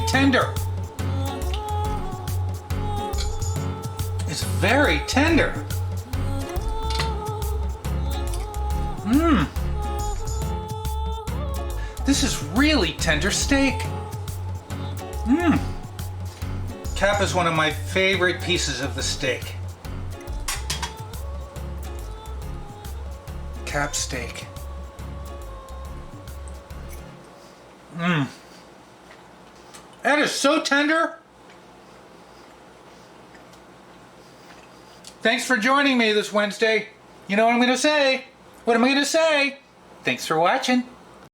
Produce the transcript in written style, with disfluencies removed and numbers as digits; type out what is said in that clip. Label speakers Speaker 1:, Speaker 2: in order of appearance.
Speaker 1: tender. It's very tender. Mmm. This is really tender steak. Mmm. Cap is one of my favorite pieces of the steak. Cap steak. Mmm. That is so tender. Thanks for joining me this Wednesday. You know what I'm going to say? What am I going to say? Thanks for watching.